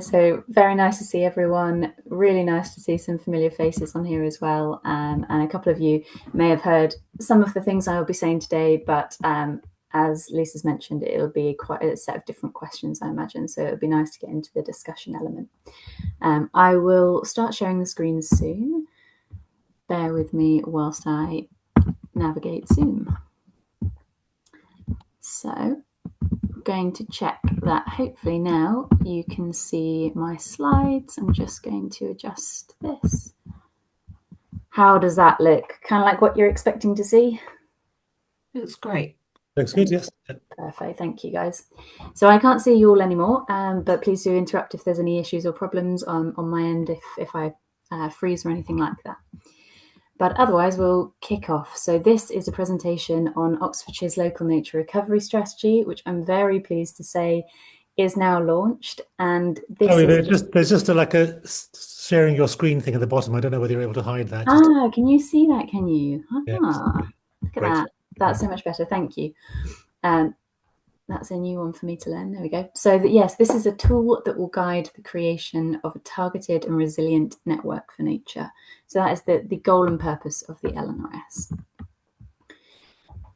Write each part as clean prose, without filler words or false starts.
pleasure. So very nice to see everyone. Really nice to see some familiar faces on here as well. And a couple of you may have heard some of the things I will be saying today, but as Lisa's mentioned, it'll be quite a set of different questions, I imagine. So it'll be nice to get into the discussion element. I will start sharing the screen soon. Bear with me whilst I navigate Zoom. So I'm going to check that hopefully now you can see my slides. I'm just going to adjust this. How does that look? Kind of like what you're expecting to see? It looks great. Looks good, yes. Perfect, thank you guys. So I can't see you all anymore, but please do interrupt if there's any issues or problems on my end if I freeze or anything like that. But otherwise, we'll kick off. So this is a presentation on Oxfordshire's local nature recovery strategy, which I'm very pleased to say is now launched. And this there's just like a sharing your screen thing at the bottom. I don't know whether you're able to hide that. Can you see that? Can you? Yeah, look at that. That's so much better. Thank you. That's a new one for me to learn. There we go. So yes, this is a tool that will guide the creation of a targeted and resilient network for nature. So that is the goal and purpose of the LNRS.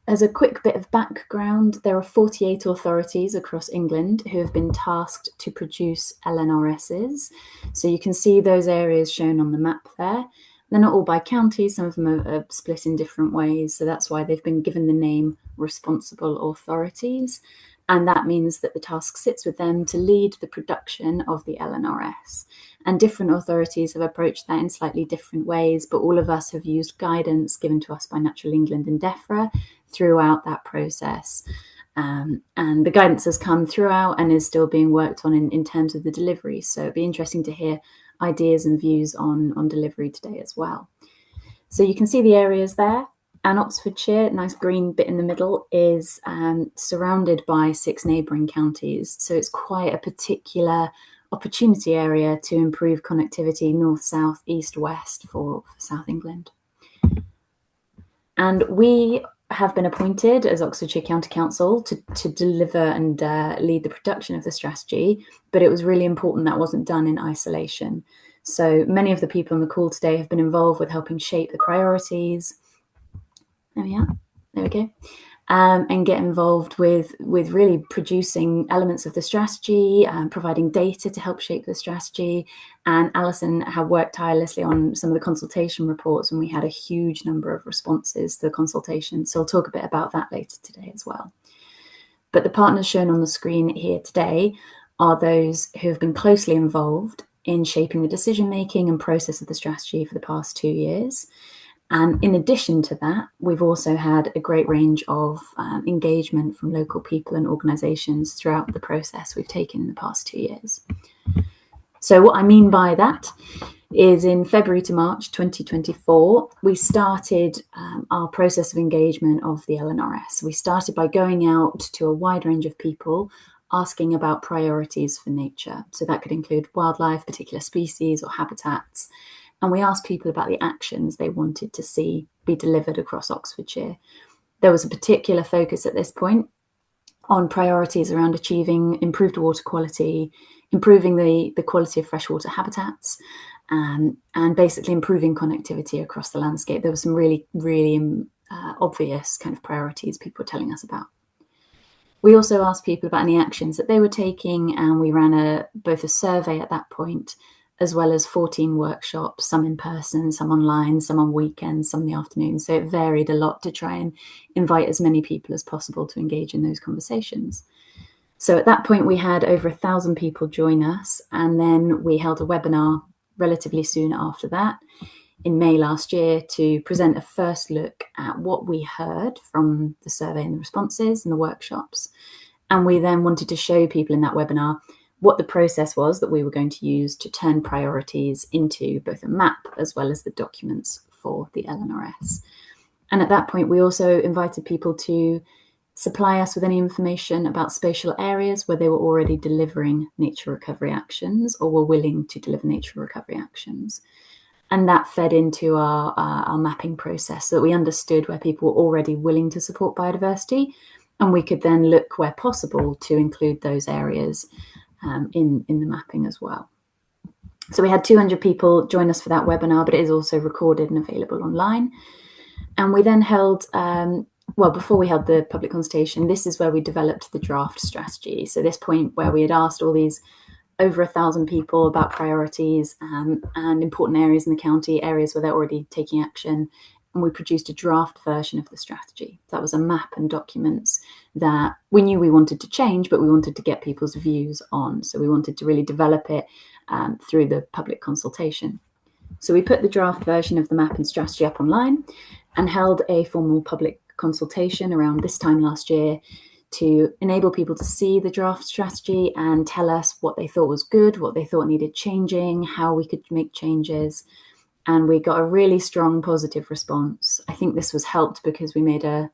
As a quick bit of background, there are 48 authorities across England who have been tasked to produce LNRSs. So you can see those areas shown on the map there. They're not all by county, some of them are split in different ways. So that's why they've been given the name responsible authorities. And that means that the task sits with them to lead the production of the LNRS. And different authorities have approached that in slightly different ways, but all of us have used guidance given to us by Natural England and DEFRA throughout that process. And the guidance has come throughout and is still being worked on in terms of the delivery. So it'd be interesting to hear ideas and views on delivery today as well. So you can see the areas there. And Oxfordshire, nice green bit in the middle, is surrounded by 6 neighbouring counties. So it's quite a particular opportunity area to improve connectivity north, south, east, west for South England. And we have been appointed as Oxfordshire County Council to deliver and lead the production of the strategy, but it was really important that wasn't done in isolation. So many of the people on the call today have been involved with helping shape the priorities. There we are. There we go. And get involved with really producing elements of the strategy, providing data to help shape the strategy. And Alison had worked tirelessly on some of the consultation reports, and we had a huge number of responses to the consultation. So I'll talk a bit about that later today as well. But the partners shown on the screen here today are those who have been closely involved in shaping the decision-making and process of the strategy for the past 2 years. And in addition to that, we've also had a great range of engagement from local people and organisations throughout the process we've taken in the past 2 years. So what I mean by that is in February to March 2024, we started our process of engagement of the LNRS. We started by going out to a wide range of people asking about priorities for nature. So that could include wildlife, particular species or habitats. And we asked people about the actions they wanted to see be delivered across Oxfordshire. There was a particular focus at this point on priorities around achieving improved water quality, improving the quality of freshwater habitats, and basically improving connectivity across the landscape. There were some really obvious kind of priorities people were telling us about. We also asked people about any actions that they were taking, and we ran both a survey at that point, as well as 14 workshops, some in person, some online, some on weekends, some in the afternoon. So it varied a lot to try and invite as many people as possible to engage in those conversations. So at that point, we had over 1,000 people join us. And then we held a webinar relatively soon after that in May last year to present a first look at what we heard from the survey and the responses and the workshops. And we then wanted to show people in that webinar what the process was that we were going to use to turn priorities into both a map as well as the documents for the LNRS. And at that point, we also invited people to supply us with any information about spatial areas where they were already delivering nature recovery actions or were willing to deliver nature recovery actions. And that fed into our mapping process so that we understood where people were already willing to support biodiversity, and we could then look where possible to include those areas in the mapping as well. So we had 200 people join us for that webinar, but it is also recorded and available online. And we then held, well, before we held the public consultation, this is where we developed the draft strategy. So this point where we had asked all these over 1,000 people about priorities and important areas in the county, areas where they're already taking action. And we produced a draft version of the strategy. That was a map and documents that we knew we wanted to change, but we wanted to get people's views on. So we wanted to really develop it through the public consultation. So we put the draft version of the map and strategy up online and held a formal public consultation around this time last year to enable people to see the draft strategy and tell us what they thought was good, what they thought needed changing, how we could make changes. And we got a really strong positive response. I think this was helped because we made a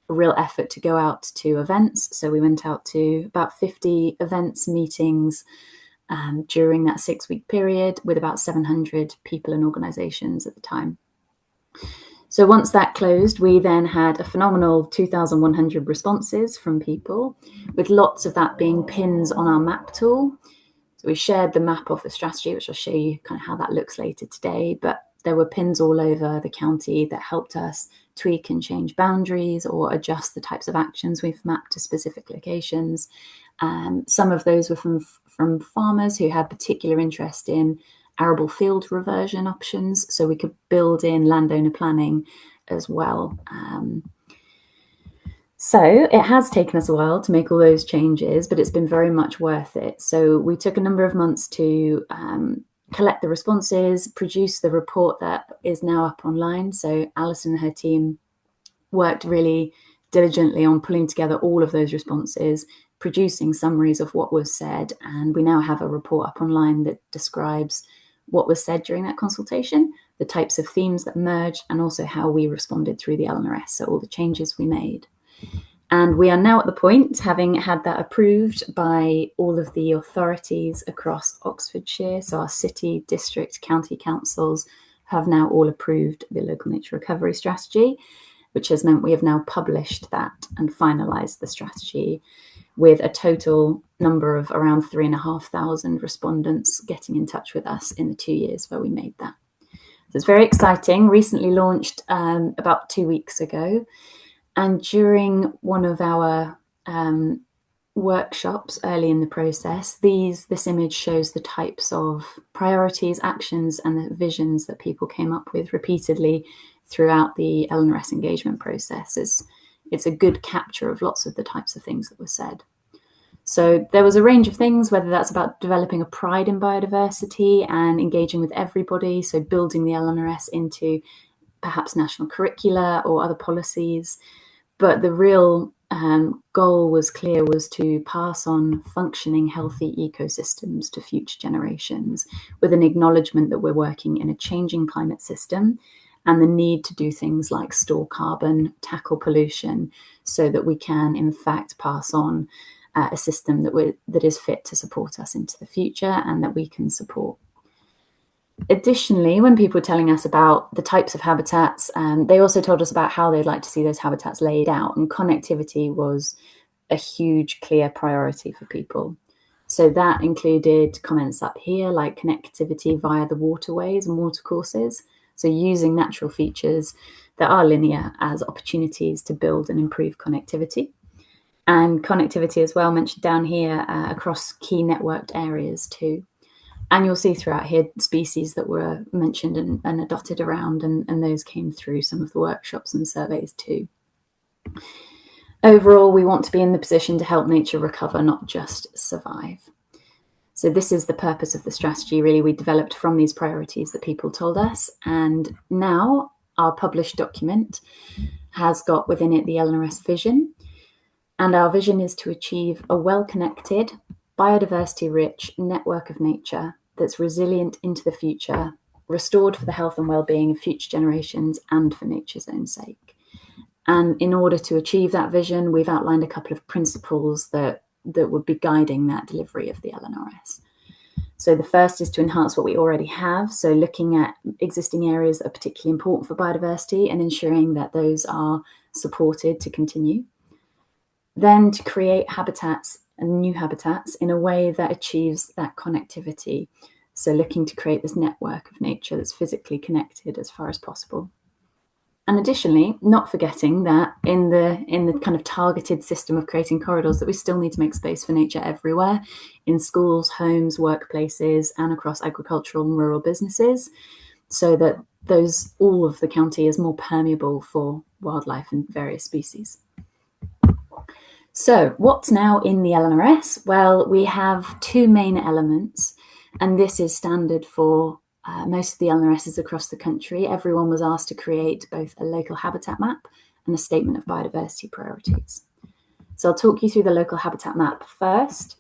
real effort to go out to events. So we went out to about 50 events, meetings, during that 6-week period with about 700 people and organisations at the time. So once that closed, we then had a phenomenal 2,100 responses from people, with lots of that being pins on our map tool. So we shared the map of the strategy, which I'll show you kind of how that looks later today, but there were pins all over the county that helped us tweak and change boundaries or adjust the types of actions we've mapped to specific locations. Some of those were from farmers who had particular interest in arable field reversion options, so we could build in landowner planning as well. So it has taken us a while to make all those changes, but it's been very much worth it. So we took a number of months to collect the responses, produce the report that is now up online. So Alison and her team worked really diligently on pulling together all of those responses, producing summaries of what was said, and we now have a report up online that describes what was said during that consultation, the types of themes that emerged, and also how we responded through the LNRS, so all the changes we made. And we are now at the point, having had that approved by all of the authorities across Oxfordshire, so our city, district, county councils have now all approved the local nature recovery strategy, which has meant we have now published that and finalised the strategy, with a total number of around 3,500 respondents getting in touch with us in the 2 years where we made that. So it's very exciting, recently launched about 2 weeks ago. And during one of our workshops early in the process, this image shows the types of priorities, actions, and the visions that people came up with repeatedly throughout the LNRS engagement process. It's a good capture of lots of the types of things that were said. So there was a range of things, whether that's about developing a pride in biodiversity and engaging with everybody, so building the LNRS into perhaps national curricula or other policies. But the real goal was clear, was to pass on functioning, healthy ecosystems to future generations, with an acknowledgement that we're working in a changing climate system and the need to do things like store carbon, tackle pollution, so that we can, in fact, pass on a system that is fit to support us into the future and that we can support. Additionally, when people were telling us about the types of habitats, they also told us about how they'd like to see those habitats laid out, and connectivity was a huge, clear priority for people. So that included comments up here like connectivity via the waterways and watercourses, so using natural features that are linear as opportunities to build and improve connectivity. And connectivity as well, mentioned down here, across key networked areas too. And you'll see throughout here species that were mentioned and are dotted around, and those came through some of the workshops and surveys too. Overall, we want to be in the position to help nature recover, not just survive. So this is the purpose of the strategy, really. We developed from these priorities that people told us, and now our published document has got within it the LNRS vision. And our vision is to achieve a well-connected, biodiversity-rich network of nature that's resilient into the future, restored for the health and well-being of future generations and for nature's own sake. And in order to achieve that vision, we've outlined a couple of principles that would be guiding that delivery of the LNRS. So the first is to enhance what we already have, so looking at existing areas that are particularly important for biodiversity and ensuring that those are supported to continue. Then to create habitats and new habitats in a way that achieves that connectivity. So looking to create this network of nature that's physically connected as far as possible. And additionally, not forgetting that in the kind of targeted system of creating corridors, that we still need to make space for nature everywhere, in schools, homes, workplaces, and across agricultural and rural businesses, so that all of the county is more permeable for wildlife and various species. So what's now in the LNRS? Well, we have two main elements, and this is standard for most of the LNRSs across the country. Everyone was asked to create both a local habitat map and a statement of biodiversity priorities. So I'll talk you through the local habitat map first.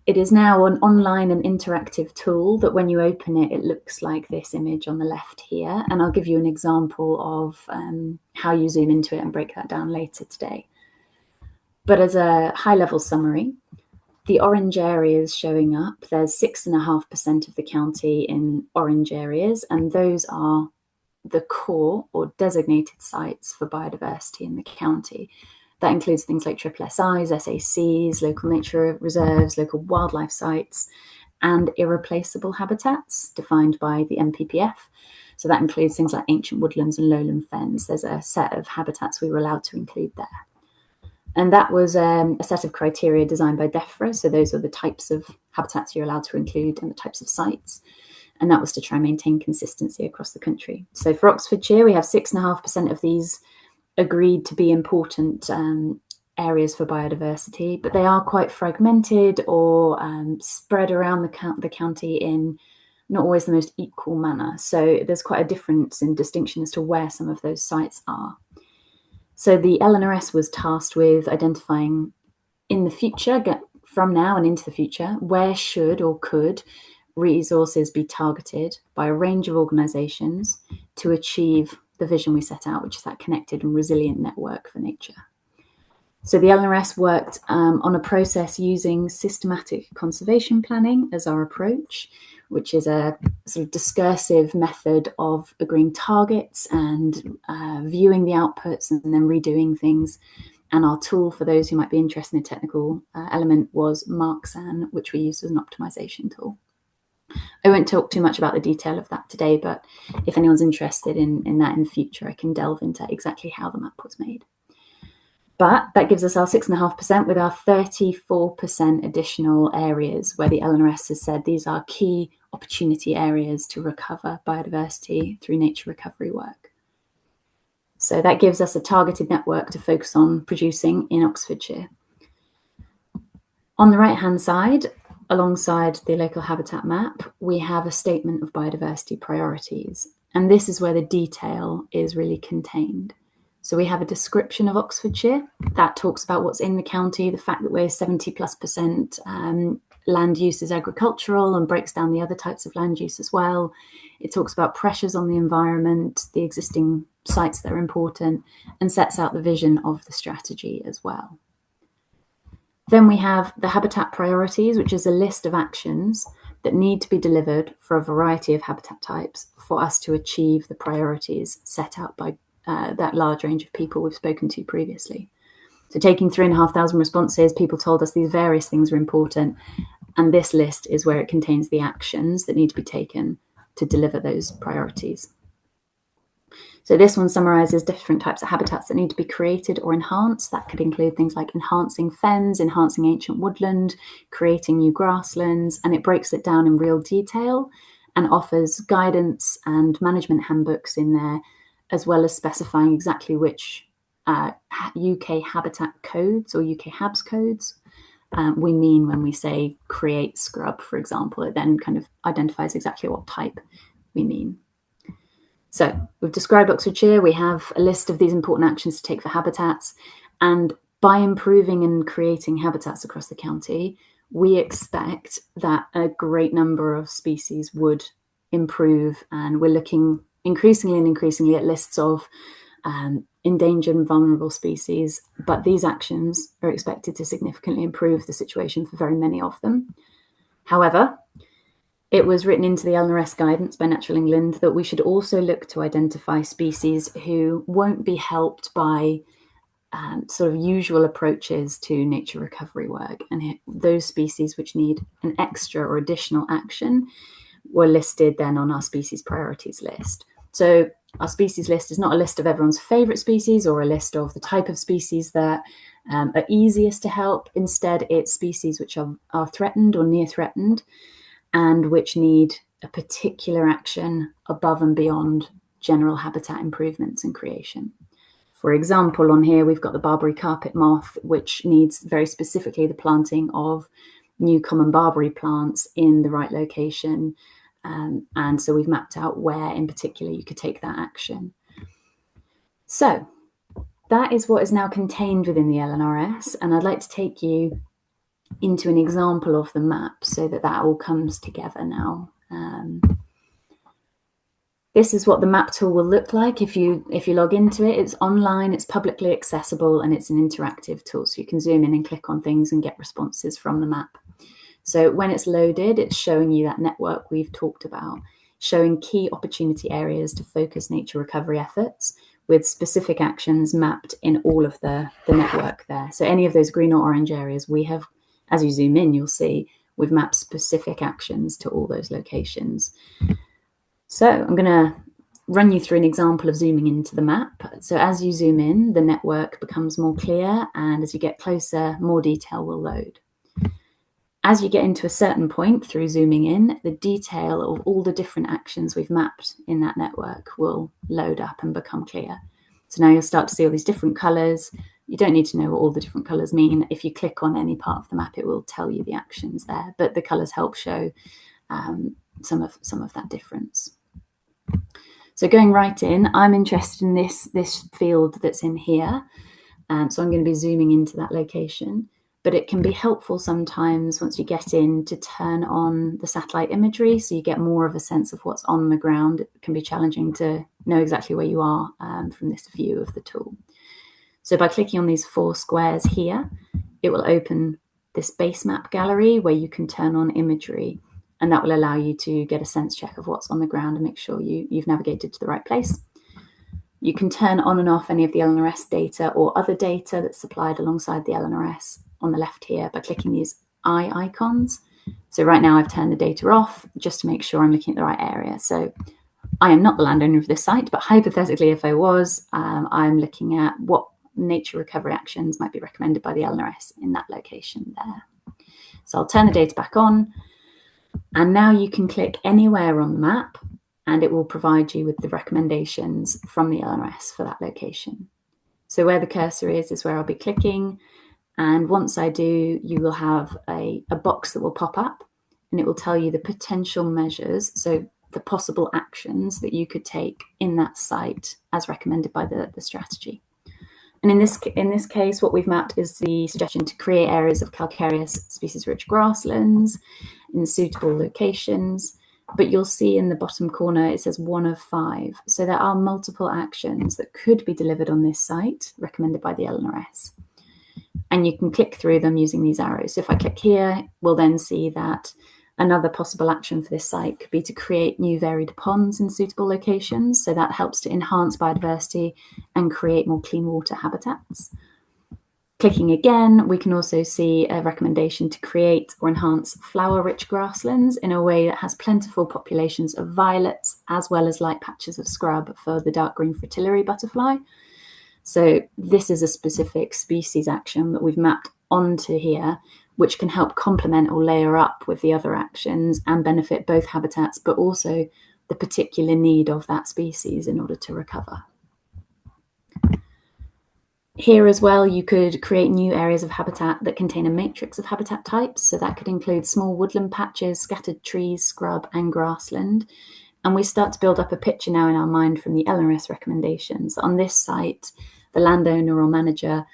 It is now an online and interactive tool that when you open it, it looks like this image on the left here. And I'll give you an example of how you zoom into it and break that down later today. But as a high-level summary, the orange areas showing up, there's 6.5% of the county in orange areas, and those are the core or designated sites for biodiversity in the county. That includes things like SSSIs, SACs, local nature reserves, local wildlife sites, and irreplaceable habitats defined by the NPPF. So that includes things like ancient woodlands and lowland fens. There's a set of habitats we were allowed to include there. And that was a set of criteria designed by DEFRA. So those are the types of habitats you're allowed to include and the types of sites. And that was to try and maintain consistency across the country. So for Oxfordshire, we have 6.5% of these agreed to be important areas for biodiversity, but they are quite fragmented or spread around the county in not always the most equal manner. So there's quite a difference in distinction as to where some of those sites are. So the LNRS was tasked with identifying in the future, from now and into the future, where should or could resources be targeted by a range of organisations to achieve the vision we set out, which is that connected and resilient network for nature. So the LNRS worked on a process using systematic conservation planning as our approach, which is a sort of discursive method of agreeing targets and viewing the outputs and then redoing things. And our tool, for those who might be interested in the technical element, was MarkSan, which we used as an optimization tool. I won't talk too much about the detail of that today, but if anyone's interested in that in the future, I can delve into exactly how the map was made. But that gives us our 6.5% with our 34% additional areas where the LNRS has said these are key opportunity areas to recover biodiversity through nature recovery work. So that gives us a targeted network to focus on producing in Oxfordshire. On the right-hand side, alongside the local habitat map, we have a statement of biodiversity priorities. And this is where the detail is really contained. So we have a description of Oxfordshire that talks about what's in the county, the fact that we're 70+% land use is agricultural and breaks down the other types of land use as well. It talks about pressures on the environment, the existing sites that are important, and sets out the vision of the strategy as well. Then we have the habitat priorities, which is a list of actions that need to be delivered for a variety of habitat types for us to achieve the priorities set out by that large range of people we've spoken to previously. So taking 3,500 responses, people told us these various things are important, and this list is where it contains the actions that need to be taken to deliver those priorities. So this one summarises different types of habitats that need to be created or enhanced. That could include things like enhancing fens, enhancing ancient woodland, creating new grasslands, and it breaks it down in real detail and offers guidance and management handbooks in there, as well as specifying exactly which UK habitat codes or UK HABS codes we mean when we say create scrub, for example. It then kind of identifies exactly what type we mean. So we've described Oxfordshire. We have a list of these important actions to take for habitats. And by improving and creating habitats across the county, we expect that a great number of species would improve. And we're looking increasingly at lists of endangered and vulnerable species, but these actions are expected to significantly improve the situation for very many of them. However, it was written into the LNRS guidance by Natural England that we should also look to identify species who won't be helped by sort of usual approaches to nature recovery work, and those species which need an extra or additional action were listed then on our species priorities list. So our species list is not a list of everyone's favorite species or a list of the type of species that are easiest to help. Instead, it's species which are threatened or near threatened and which need a particular action above and beyond general habitat improvements and creation. For example, on here, we've got the Barbary carpet moth, which needs very specifically the planting of new common barberry plants in the right location. And so we've mapped out where in particular you could take that action. So that is what is now contained within the LNRS. And I'd like to take you into an example of the map so that all comes together now. This is what the map tool will look like if you log into it. It's online, it's publicly accessible, and it's an interactive tool. So you can zoom in and click on things and get responses from the map. So when it's loaded, it's showing you that network we've talked about, showing key opportunity areas to focus nature recovery efforts with specific actions mapped in all of the network there. So any of those green or orange areas, we have, as you zoom in, you'll see we've mapped specific actions to all those locations. So I'm going to run you through an example of zooming into the map. So as you zoom in, the network becomes more clear, and as you get closer, more detail will load. As you get into a certain point through zooming in, the detail of all the different actions we've mapped in that network will load up and become clear. So now you'll start to see all these different colours. You don't need to know what all the different colours mean. If you click on any part of the map, it will tell you the actions there, but the colours help show some of that difference. So going right in, I'm interested in this field that's in here. So I'm going to be zooming into that location, but it can be helpful sometimes once you get in to turn on the satellite imagery so you get more of a sense of what's on the ground. It can be challenging to know exactly where you are from this view of the tool. So by clicking on these 4 squares here, it will open this base map gallery where you can turn on imagery, and that will allow you to get a sense check of what's on the ground and make sure you've navigated to the right place. You can turn on and off any of the LNRS data or other data that's supplied alongside the LNRS on the left here by clicking these eye icons. So right now I've turned the data off just to make sure I'm looking at the right area. So I am not the landowner of this site, but hypothetically, if I was, I'm looking at what nature recovery actions might be recommended by the LNRS in that location there. So I'll turn the data back on, and now you can click anywhere on the map and it will provide you with the recommendations from the LNRS for that location. So where the cursor is where I'll be clicking. And once I do, you will have a box that will pop up and it will tell you the potential measures, so the possible actions that you could take in that site as recommended by the strategy. And in this case, what we've mapped is the suggestion to create areas of calcareous species-rich grasslands in suitable locations. But you'll see in the bottom corner, it says 1 of 5. So there are multiple actions that could be delivered on this site, recommended by the LNRS. And you can click through them using these arrows. So if I click here, we'll then see that another possible action for this site could be to create new varied ponds in suitable locations. So that helps to enhance biodiversity and create more clean water habitats. Clicking again, we can also see a recommendation to create or enhance flower-rich grasslands in a way that has plentiful populations of violets, as well as light patches of scrub for the dark green fritillary butterfly. So this is a specific species action that we've mapped onto here, which can help complement or layer up with the other actions and benefit both habitats, but also the particular need of that species in order to recover. Here as well, you could create new areas of habitat that contain a matrix of habitat types. So that could include small woodland patches, scattered trees, scrub, and grassland. And we start to build up a picture now in our mind from the LNRS recommendations. On this site, the landowner or manager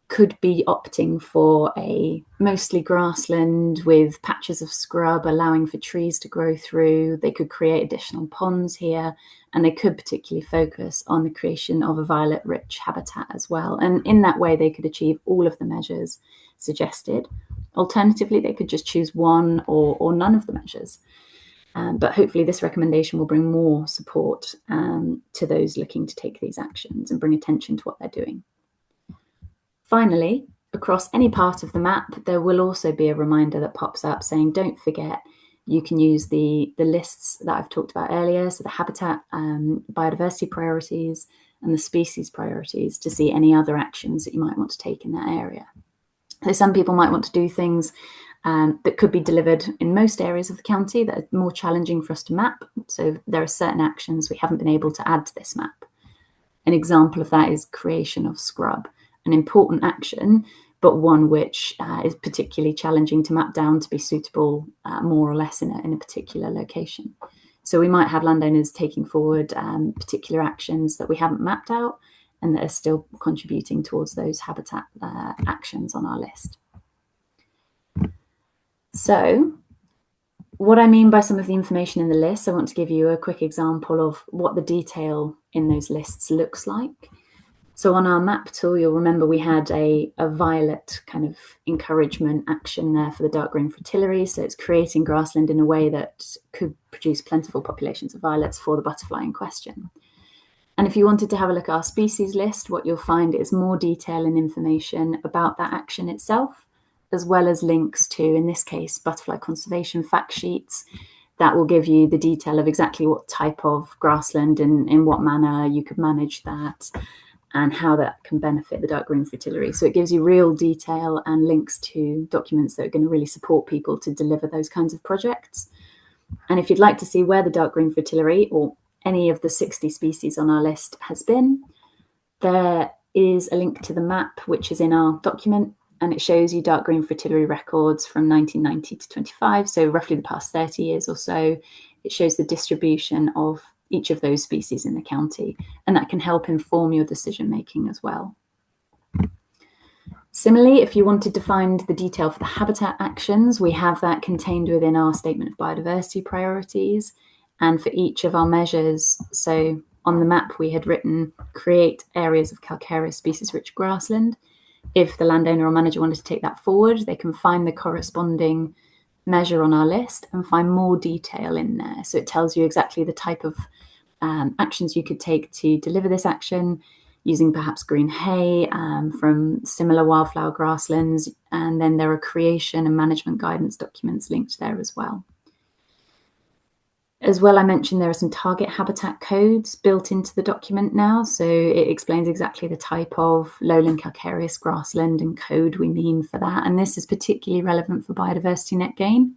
could be opting for a mostly grassland with patches of scrub, allowing for trees to grow through. They could create additional ponds here, and they could particularly focus on the creation of a violet-rich habitat as well. And in that way, they could achieve all of the measures suggested. Alternatively, they could just choose one or none of the measures. But hopefully this recommendation will bring more support to those looking to take these actions and bring attention to what they're doing. Finally, across any part of the map, there will also be a reminder that pops up saying, don't forget, you can use the lists that I've talked about earlier, so the habitat, biodiversity priorities, and the species priorities to see any other actions that you might want to take in that area. So some people might want to do things that could be delivered in most areas of the county that are more challenging for us to map. So there are certain actions we haven't been able to add to this map. An example of that is creation of scrub, an important action, but one which is particularly challenging to map down to be suitable more or less in a particular location. So we might have landowners taking forward particular actions that we haven't mapped out and that are still contributing towards those habitat actions on our list. So what I mean by some of the information in the list, I want to give you a quick example of what the detail in those lists looks like. So on our map tool, you'll remember we had a violet kind of encouragement action there for the dark green fritillary. So it's creating grassland in a way that could produce plentiful populations of violets for the butterfly in question. And if you wanted to have a look at our species list, what you'll find is more detail and information about that action itself, as well as links to, in this case, butterfly conservation fact sheets that will give you the detail of exactly what type of grassland and in what manner you could manage that and how that can benefit the dark green fritillary. So it gives you real detail and links to documents that are going to really support people to deliver those kinds of projects. And if you'd like to see where the dark green fritillary or any of the 60 species on our list has been, there is a link to the map, which is in our document, and it shows you dark green fritillary records from 1990 to 25, so roughly the past 30 years or so. It shows the distribution of each of those species in the county, and that can help inform your decision making as well. Similarly, if you wanted to find the detail for the habitat actions, we have that contained within our statement of biodiversity priorities. And for each of our measures, so on the map we had written create areas of calcareous species rich grassland. If the landowner or manager wanted to take that forward, they can find the corresponding measure on our list and find more detail in there. So it tells you exactly the type of actions you could take to deliver this action, using perhaps green hay from similar wildflower grasslands. And then there are creation and management guidance documents linked there as well. As well, I mentioned there are some target habitat codes built into the document now. So it explains exactly the type of lowland calcareous grassland and code we mean for that. And this is particularly relevant for biodiversity net gain.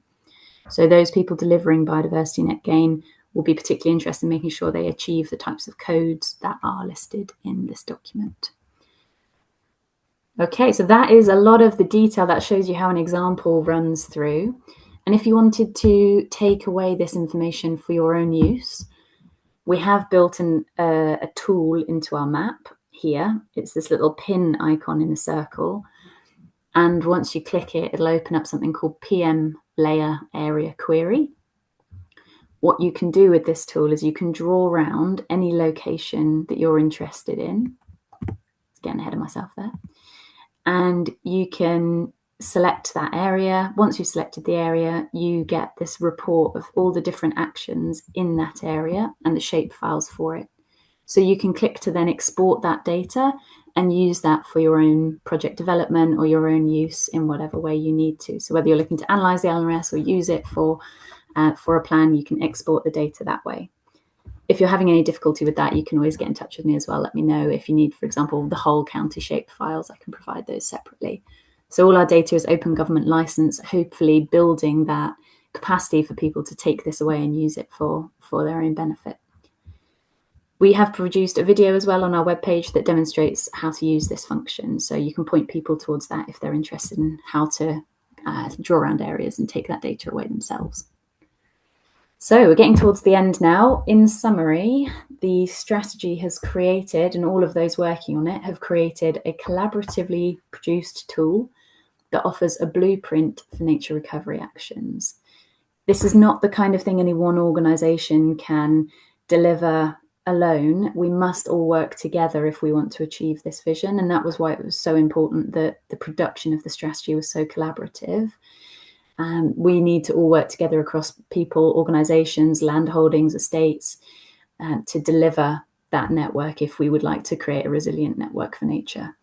So those people delivering biodiversity net gain will be particularly interested in making sure they achieve the types of codes that are listed in this document. Okay, so that is a lot of the detail that shows you how an example runs through. And if you wanted to take away this information for your own use, we have built a tool into our map here. It's this little pin icon in a circle. And once you click it, it'll open up something called PM Layer Area Query. What you can do with this tool is you can draw around any location that you're interested in. It's getting ahead of myself there. And you can select that area. Once you've selected the area, you get this report of all the different actions in that area and the shape files for it. So you can click to then export that data and use that for your own project development or your own use in whatever way you need to. So whether you're looking to analyze the LNRS or use it for a plan, you can export the data that way. If you're having any difficulty with that, you can always get in touch with me as well. Let me know if you need, for example, the whole county shape files. I can provide those separately. So all our data is open government license, hopefully building that capacity for people to take this away and use it for their own benefit. We have produced a video as well on our webpage that demonstrates how to use this function. So you can point people towards that if they're interested in how to draw around areas and take that data away themselves. So we're getting towards the end now. In summary, the strategy has created, and all of those working on it have created, a collaboratively produced tool that offers a blueprint for nature recovery actions. This is not the kind of thing any one organisation can deliver alone. We must all work together if we want to achieve this vision, and that was why it was so important that the production of the strategy was so collaborative. We need to all work together across people, organisations, land holdings, estates, to deliver that network if we would like to create a resilient network for nature.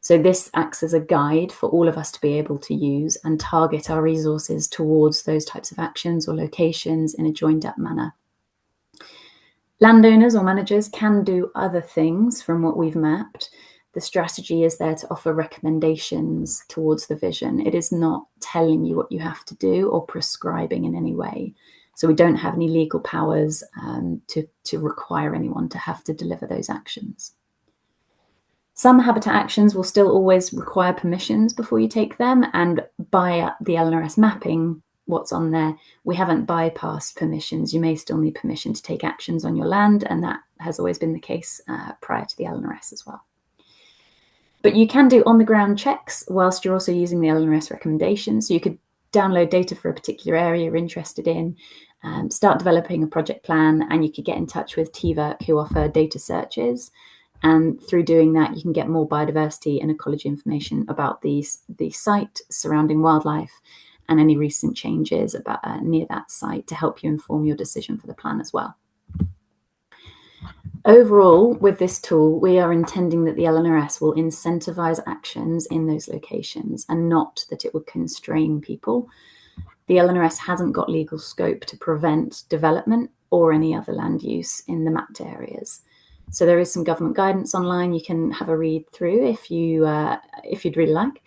So this acts as a guide for all of us to be able to use and target our resources towards those types of actions or locations in a joined up manner. Landowners or managers can do other things from what we've mapped. The strategy is there to offer recommendations towards the vision. It is not telling you what you have to do or prescribing in any way. So we don't have any legal powers to require anyone to have to deliver those actions. Some habitat actions will still always require permissions before you take them, and by the LNRS mapping, what's on there, we haven't bypassed permissions. You may still need permission to take actions on your land, and that has always been the case prior to the LNRS as well. But you can do on-the-ground checks whilst you're also using the LNRS recommendations. So you could download data for a particular area you're interested in, start developing a project plan, and you could get in touch with TVERC, who offer data searches. And through doing that, you can get more biodiversity and ecology information about the site, surrounding wildlife, and any recent changes about near that site to help you inform your decision for the plan as well. Overall, with this tool, we are intending that the LNRS will incentivize actions in those locations and not that it will constrain people. The LNRS hasn't got legal scope to prevent development or any other land use in the mapped areas. So there is some government guidance online you can have a read through if you'd really like.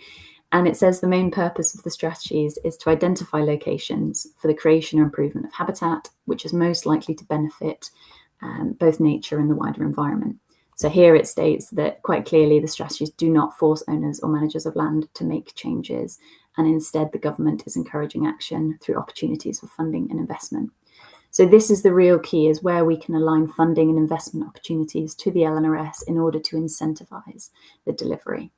And it says the main purpose of the strategies is to identify locations for the creation or improvement of habitat, which is most likely to benefit both nature and the wider environment. So here it states that quite clearly the strategies do not force owners or managers of land to make changes, and instead the government is encouraging action through opportunities for funding and investment. So this is the real key, is where we can align funding and investment opportunities to the LNRS in order to incentivize the delivery.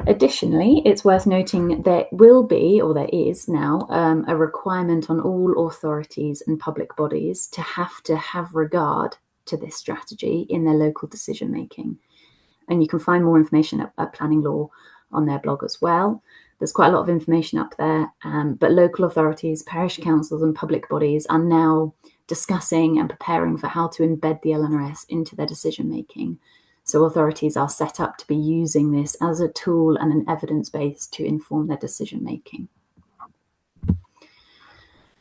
Additionally, it's worth noting there will be, or there is now, a requirement on all authorities and public bodies to have regard to this strategy in their local decision making. And you can find more information at Planning Law on their blog as well. There's quite a lot of information up there, but local authorities, parish councils and public bodies are now discussing and preparing for how to embed the LNRS into their decision making. So authorities are set up to be using this as a tool and an evidence base to inform their decision making.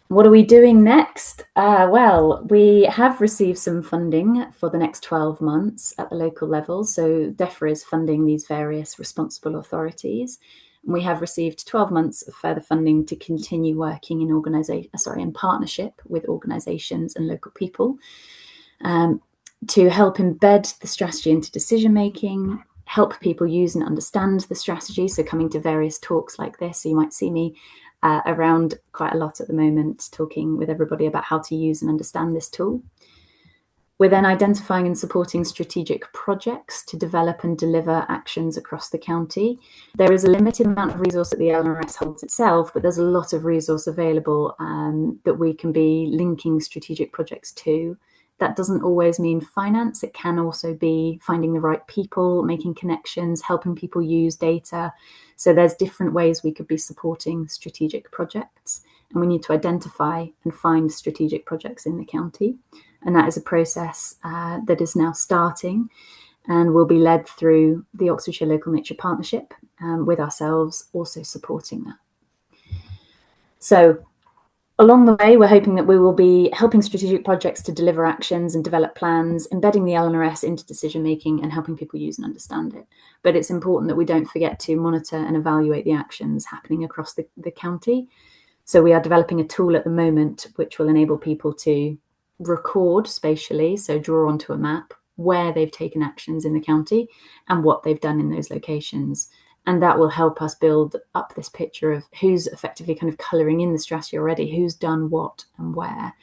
What are we doing next? Well, we have received some funding for the next 12 months at the local level. So DEFRA is funding these various responsible authorities. We have received 12 months of further funding to continue working in partnership with organisations and local people to help embed the strategy into decision making, help people use and understand the strategy. So coming to various talks like this, so you might see me around quite a lot at the moment, talking with everybody about how to use and understand this tool. We're then identifying and supporting strategic projects to develop and deliver actions across the county. There is a limited amount of resource that the LNRS holds itself, but there's a lot of resource available that we can be linking strategic projects to. That doesn't always mean finance. It can also be finding the right people, making connections, helping people use data. So there's different ways we could be supporting strategic projects. And we need to identify and find strategic projects in the county. And that is a process that is now starting and will be led through the Oxfordshire Local Nature Partnership, with ourselves also supporting that. So along the way, we're hoping that we will be helping strategic projects to deliver actions and develop plans, embedding the LNRS into decision making and helping people use and understand it. But it's important that we don't forget to monitor and evaluate the actions happening across the county. So we are developing a tool at the moment which will enable people to record spatially, so draw onto a map where they've taken actions in the county and what they've done in those locations. And that will help us build up this picture of who's effectively kind of colouring in the strategy already, who's done what and where.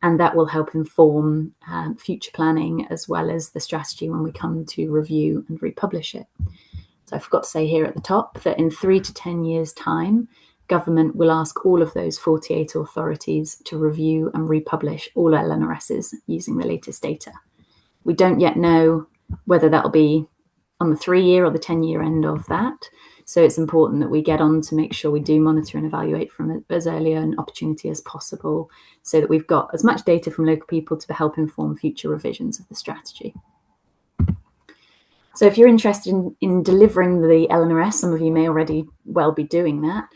And that will help inform future planning as well as the strategy when we come to review and republish it. So I forgot to say here at the top that in 3 to 10 years' time, government will ask all of those 48 authorities to review and republish all LNRSs using the latest data. We don't yet know whether that'll be on the 3-year or the 10-year end of that. So it's important that we get on to make sure we do monitor and evaluate from as early an opportunity as possible so that we've got as much data from local people to help inform future revisions of the strategy. So if you're interested in delivering the LNRS, some of you may already well be doing that.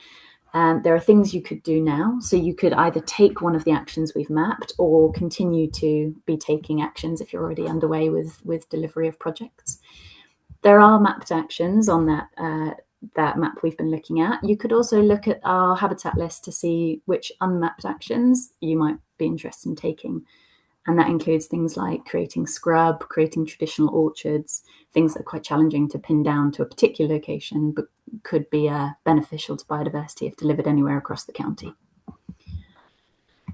There are things you could do now. So you could either take one of the actions we've mapped or continue to be taking actions if you're already underway with delivery of projects. There are mapped actions on that map we've been looking at. You could also look at our habitat list to see which unmapped actions you might be interested in taking. And that includes things like creating scrub, creating traditional orchards, things that are quite challenging to pin down to a particular location, but could be beneficial to biodiversity if delivered anywhere across the county.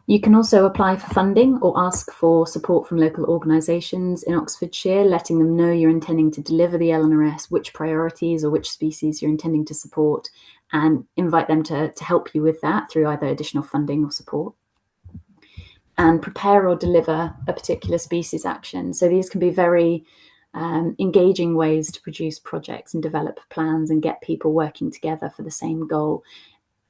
You can also apply for funding or ask for support from local organisations in Oxfordshire, letting them know you're intending to deliver the LNRS, which priorities or which species you're intending to support, and invite them to help you with that through either additional funding or support. And prepare or deliver a particular species action. So these can be very engaging ways to produce projects and develop plans and get people working together for the same goal.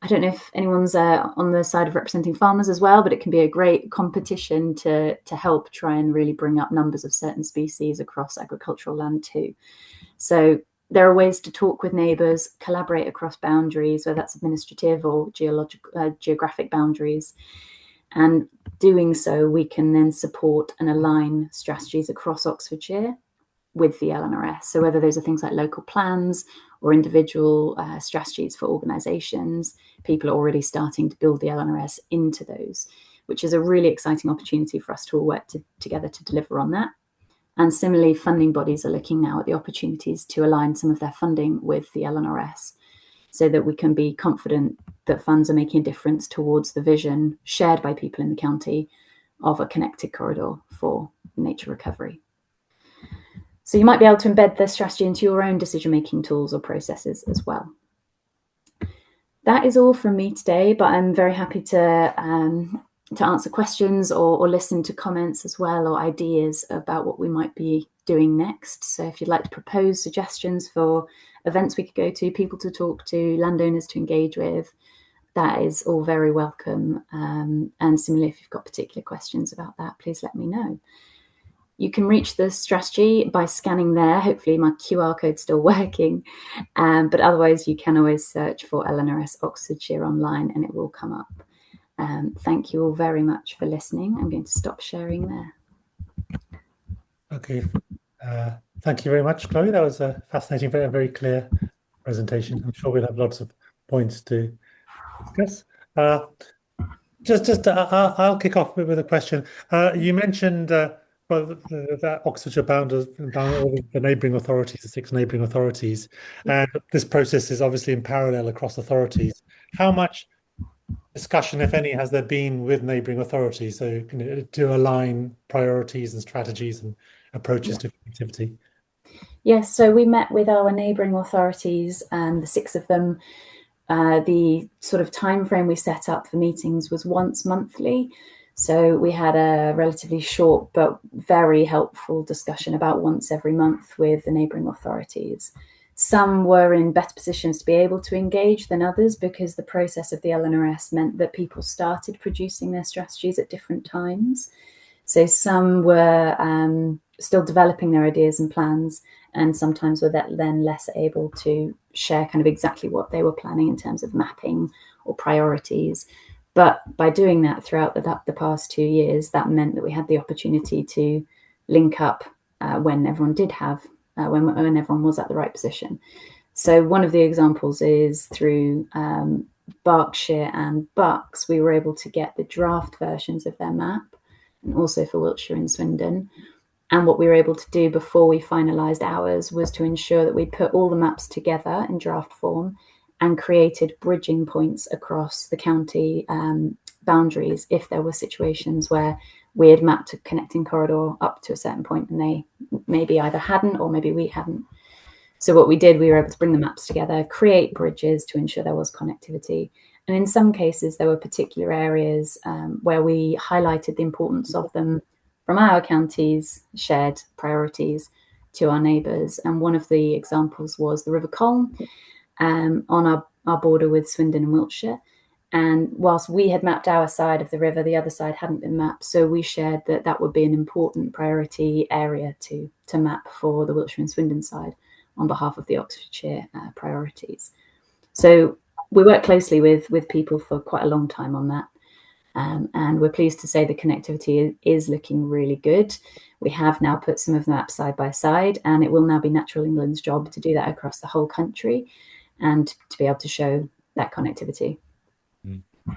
I don't know if anyone's on the side of representing farmers as well, but it can be a great competition to help try and really bring up numbers of certain species across agricultural land too. So there are ways to talk with neighbours, collaborate across boundaries, whether that's administrative or geographic boundaries. And doing so, we can then support and align strategies across Oxfordshire with the LNRS. So whether those are things like local plans or individual strategies for organisations, people are already starting to build the LNRS into those, which is a really exciting opportunity for us to all work together to deliver on that. And similarly, funding bodies are looking now at the opportunities to align some of their funding with the LNRS so that we can be confident that funds are making a difference towards the vision shared by people in the county of a connected corridor for nature recovery. So you might be able to embed this strategy into your own decision-making tools or processes as well. That is all from me today, but I'm very happy to answer questions or listen to comments as well, or ideas about what we might be doing next. So if you'd like to propose suggestions for events we could go to, people to talk to, landowners to engage with, that is all very welcome. And similarly, if you've got particular questions about that, please let me know. You can reach the strategy by scanning there. Hopefully my QR code's still working, but otherwise you can always search for LNRS Oxfordshire online and it will come up. Thank you all very much for listening. I'm going to stop sharing there. Okay, thank you very much, Chloe. That was a fascinating, very, very clear presentation. I'm sure we'll have lots of points to discuss. I'll kick off with a question. You mentioned that Oxfordshire bound all the neighbouring authorities, the 6 neighbouring authorities, and this process is obviously in parallel across authorities. How much discussion, if any, has there been with neighbouring authorities to align priorities and strategies and approaches to activity? Yes, so we met with our neighbouring authorities, and the 6 of them. The sort of time frame we set up for meetings was once monthly. So we had a relatively short but very helpful discussion about once every month with the neighbouring authorities. Some were in better positions to be able to engage than others because the process of the LNRS meant that people started producing their strategies at different times. So some were still developing their ideas and plans, and sometimes were then less able to share kind of exactly what they were planning in terms of mapping or priorities. But by doing that throughout the past 2 years, that meant that we had the opportunity to link up when everyone did have, when everyone was at the right position. So one of the examples is through Berkshire and Bucks, we were able to get the draft versions of their map, and also for Wiltshire and Swindon. And what we were able to do before we finalised ours was to ensure that we put all the maps together in draft form and created bridging points across the county boundaries if there were situations where we had mapped a connecting corridor up to a certain point and they maybe either hadn't or maybe we hadn't. So what we did, we were able to bring the maps together, create bridges to ensure there was connectivity. And in some cases, there were particular areas where we highlighted the importance of them from our county's shared priorities to our neighbours. And one of the examples was the River Colne on our border with Swindon and Wiltshire. And whilst we had mapped our side of the river, the other side hadn't been mapped. So we shared that that would be an important priority area to map for the Wiltshire and Swindon side on behalf of the Oxfordshire priorities. So we worked closely with people for quite a long time on that. And we're pleased to say the connectivity is looking really good. We have now put some of the maps side by side, and it will now be Natural England's job to do that across the whole country and to be able to show that connectivity.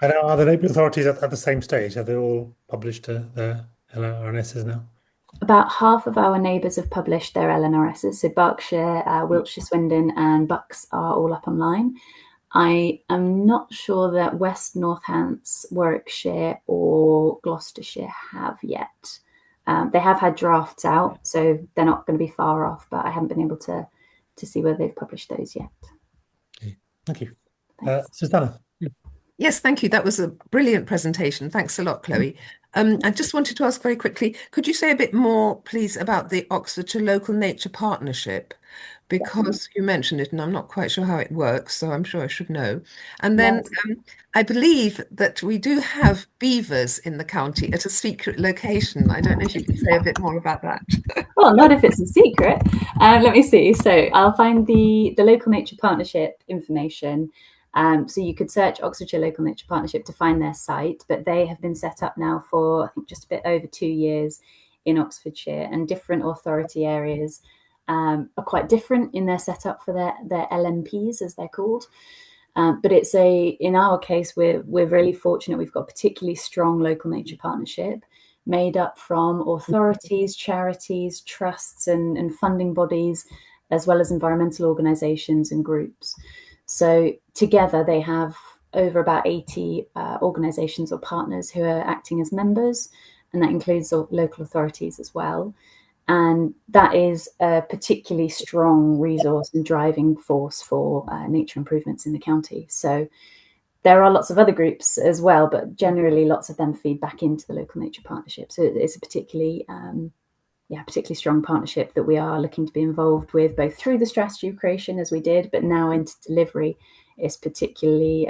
And are the neighbouring authorities at the same stage? Have they all published their LNRSs now? About half of our neighbours have published their LNRSs. So Berkshire, Wiltshire, Swindon and Bucks are all up online. I am not sure that West Northants, Warwickshire or Gloucestershire have yet. They have had drafts out, so they're not going to be far off, but I haven't been able to see whether they've published those yet. Okay. Thank you. Thanks. Susanna. Yes, thank you. That was a brilliant presentation. Thanks a lot, Chloe. I just wanted to ask very quickly, could you say a bit more, please, about the Oxfordshire Local Nature Partnership? Because you mentioned it and I'm not quite sure how it works, so I'm sure I should know. And then I believe that we do have beavers in the county at a secret location. I don't know if you can say a bit more about that. Well, not if it's a secret. Let me see. So I'll find the Local Nature Partnership information. So you could search Oxfordshire Local Nature Partnership to find their site, but they have been set up now for, I think, just a bit over 2 years in Oxfordshire, and different authority areas are quite different in their setup for their LNPs, as they're called. But in our case, we're really fortunate. We've got a particularly strong local nature partnership made up from authorities, charities, trusts and funding bodies, as well as environmental organisations and groups. So together they have over about 80 organisations or partners who are acting as members, and that includes local authorities as well. And that is a particularly strong resource and driving force for nature improvements in the county. So there are lots of other groups as well, but generally lots of them feed back into the local nature partnership. So it's a particularly strong partnership that we are looking to be involved with, both through the strategy creation as we did, but now into delivery. Is particularly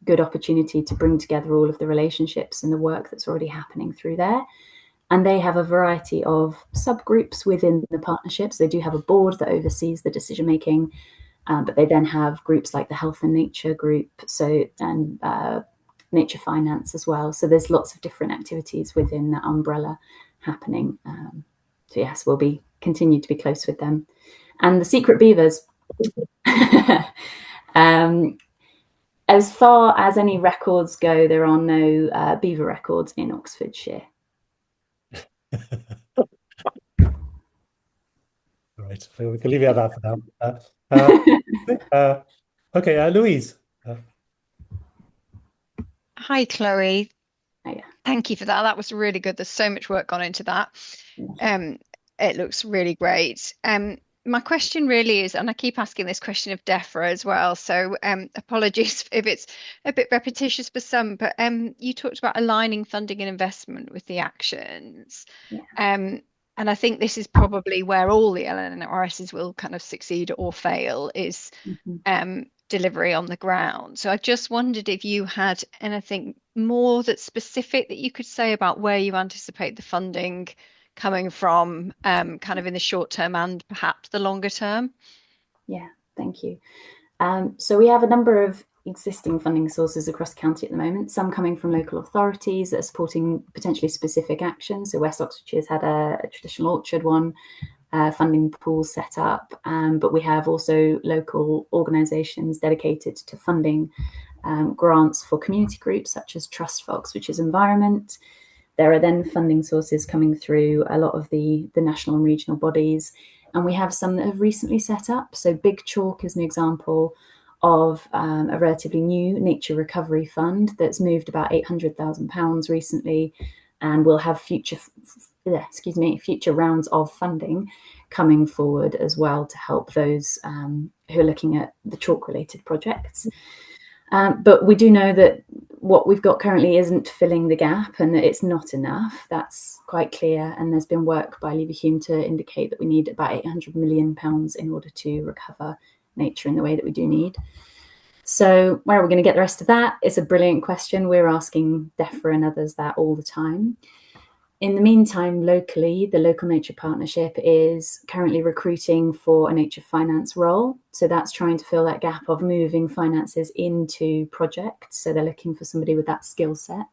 good opportunity to bring together all of the relationships and the work that's already happening through there. And they have a variety of subgroups within the partnerships. They do have a board that oversees the decision making, but they then have groups like the Health and Nature group, and Nature Finance as well. So there's lots of different activities within that umbrella happening. So yes, we'll continue to be close with them. And the secret beavers. As far as any records go, there are no beaver records in Oxfordshire. Right, we can leave it at that for now. Okay, Louise. Hi, Chloe. Hiya. Thank you for that. That was really good. There's so much work gone into that. It looks really great. My question really is, and I keep asking this question of DEFRA as well, so apologies if it's a bit repetitious for some, but you talked about aligning funding and investment with the actions. Yeah. And I think this is probably where all the LNRSs will kind of succeed or fail, is delivery on the ground. So I just wondered if you had anything more that's specific that you could say about where you anticipate the funding coming from, kind of in the short term and perhaps the longer term. Yeah, thank you. So we have a number of existing funding sources across the county at the moment, some coming from local authorities that are supporting potentially specific actions. So West Oxfordshire's had a traditional orchard one, funding pool set up, but we have also local organisations dedicated to funding grants for community groups such as Trust for Oxfordshire's Environment. There are then funding sources coming through a lot of the national and regional bodies, and we have some that have recently set up. So Big Chalk is an example of a relatively new nature recovery fund that's moved about £800,000 recently, and will have future rounds of funding coming forward as well to help those who are looking at the chalk-related projects. But we do know that what we've got currently isn't filling the gap and that it's not enough. That's quite clear. And there's been work by Leverhulme to indicate that we need about £800 million in order to recover nature in the way that we do need. So where are we going to get the rest of that? It's a brilliant question. We're asking DEFRA and others that all the time. In the meantime, locally, the Local Nature Partnership is currently recruiting for a nature finance role. So that's trying to fill that gap of moving finances into projects. So they're looking for somebody with that skill set.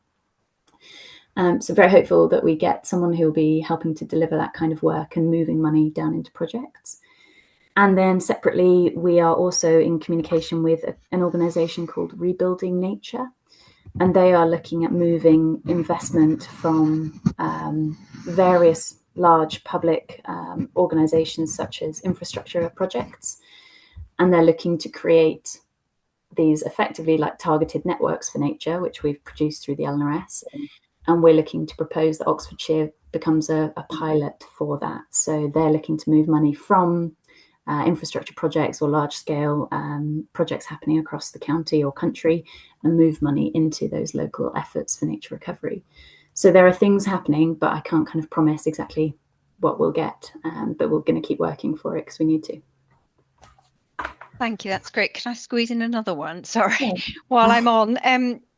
So very hopeful that we get someone who will be helping to deliver that kind of work and moving money down into projects. And then separately, we are also in communication with an organisation called Rebuilding Nature. And they are looking at moving investment from various large public organisations such as infrastructure projects. And they're looking to create these effectively like targeted networks for nature, which we've produced through the LNRS. And we're looking to propose that Oxfordshire becomes a pilot for that. So they're looking to move money from infrastructure projects or large scale projects happening across the county or country and move money into those local efforts for nature recovery. So there are things happening, but I can't kind of promise exactly what we'll get, but we're going to keep working for it because we need to. Thank you, that's great. Can I squeeze in another one? Sorry, yeah. While I'm on,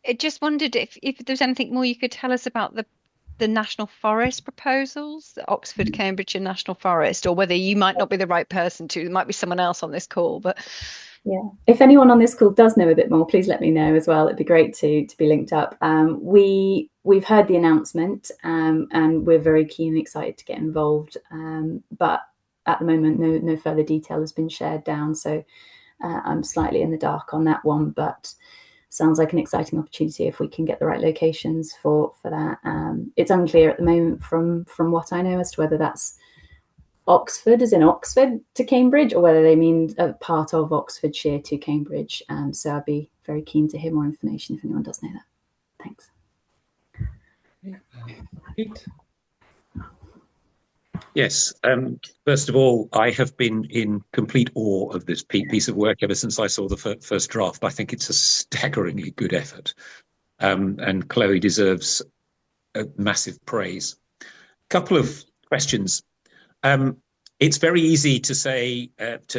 I just wondered if there's anything more you could tell us about the National Forest proposals, the Oxford, Cambridgeshire National Forest, or whether you might not be the right person to. There might be someone else on this call, but yeah, if anyone on this call does know a bit more, please let me know as well. It'd be great to be linked up. We've heard the announcement, and we're very keen and excited to get involved. But at the moment, no further detail has been shared down, so I'm slightly in the dark on that one. But sounds like an exciting opportunity if we can get the right locations for that. It's unclear at the moment from what I know as to whether that's Oxford as in Oxford to Cambridge or whether they mean a part of Oxfordshire to Cambridge. So I'd be very keen to hear more information if anyone does know that. Thanks. Pete? Yes. First of all, I have been in complete awe of this piece of work ever since I saw the first draft. I think it's a staggeringly good effort, and Chloe deserves a massive praise. Couple of questions. It's very easy to say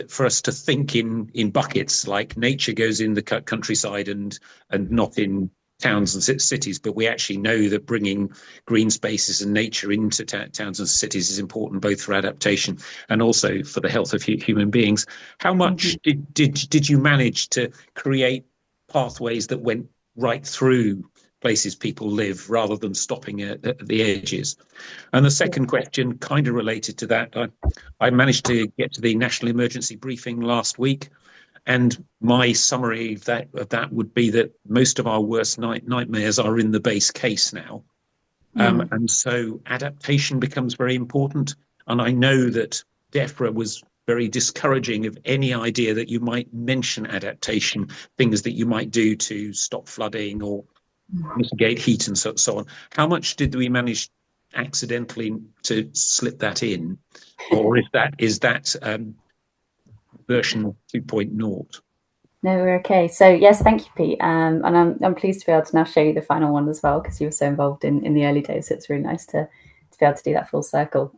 for us to think in buckets, like nature goes in the countryside and not in towns and cities, but we actually know that bringing green spaces and nature into towns and cities is important both for adaptation and also for the health of human beings. How much did you manage to create pathways that went right through places people live rather than stopping at the edges? And the second question, kind of related to that, I managed to get to the National Emergency Briefing last week. And my summary of that would be that most of our worst nightmares are in the base case now. And so adaptation becomes very important. And I know that DEFRA was very discouraging of any idea that you might mention adaptation, things that you might do to stop flooding or mitigate heat and so on. How much did we manage accidentally to slip that in? Or is that version 2.0? No, we're okay. So yes, thank you, Pete. And I'm pleased to be able to now show you the final one as well, because you were so involved in the early days. So it's really nice to be able to do that full circle.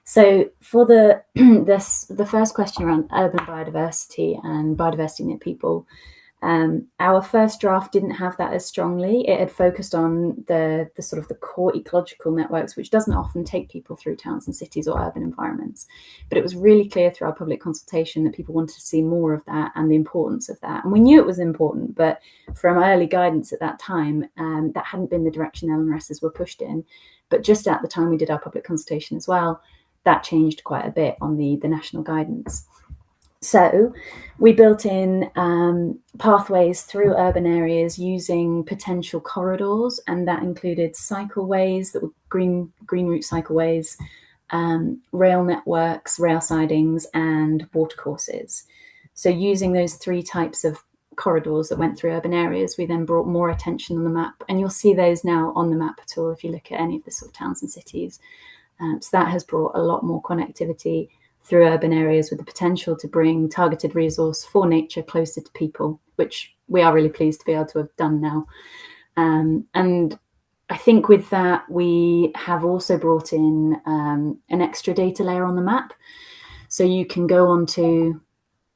So for the first question around urban biodiversity and biodiversity near people, our first draft didn't have that as strongly. It had focused on the sort of the core ecological networks, which doesn't often take people through towns and cities or urban environments. But it was really clear through our public consultation that people wanted to see more of that and the importance of that. And we knew it was important, but from early guidance at that time, that hadn't been the direction LNRSs were pushed in. But just at the time we did our public consultation as well, that changed quite a bit on the national guidance. So we built in pathways through urban areas using potential corridors, and that included cycleways that were green route cycleways, rail networks, rail sidings, and watercourses. So using those three types of corridors that went through urban areas, we then brought more attention on the map, and you'll see those now on the map at all if you look at any of the sort of towns and cities. So that has brought a lot more connectivity through urban areas with the potential to bring targeted resource for nature closer to people, which we are really pleased to be able to have done now. And I think with that, we have also brought in an extra data layer on the map. So you can go onto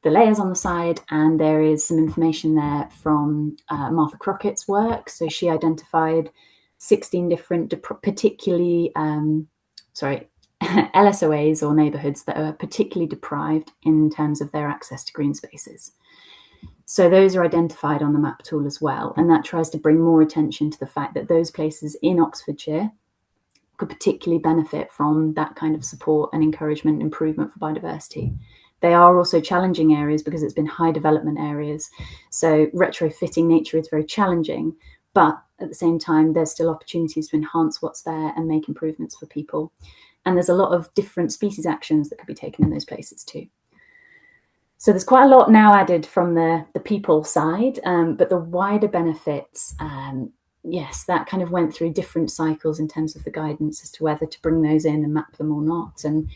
the layers on the side, and there is some information there from Martha Crockett's work. So she identified 16 different particularly LSOAs, or neighbourhoods, that are particularly deprived in terms of their access to green spaces. So those are identified on the map tool as well, and that tries to bring more attention to the fact that those places in Oxfordshire could particularly benefit from that kind of support and encouragement and improvement for biodiversity. They are also challenging areas because it's been high development areas. So retrofitting nature is very challenging, but at the same time, there's still opportunities to enhance what's there and make improvements for people. And there's a lot of different species actions that could be taken in those places too. So there's quite a lot now added from the people side, but the wider benefits, yes, that kind of went through different cycles in terms of the guidance as to whether to bring those in and map them or not. And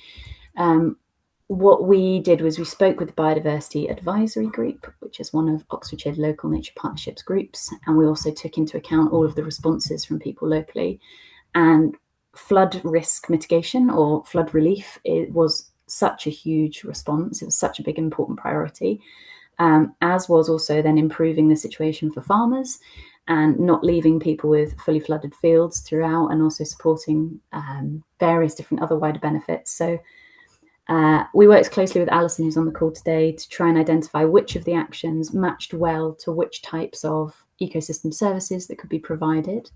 what we did was we spoke with the Biodiversity Advisory Group, which is one of Oxfordshire local nature partnerships groups, and we also took into account all of the responses from people locally. And flood risk mitigation, or flood relief, it was such a huge response. It was such a big, important priority, as was also then improving the situation for farmers and not leaving people with fully flooded fields throughout, and also supporting various different other wider benefits. So we worked closely with Alison, who's on the call today, to try and identify which of the actions matched well to which types of ecosystem services that could be provided.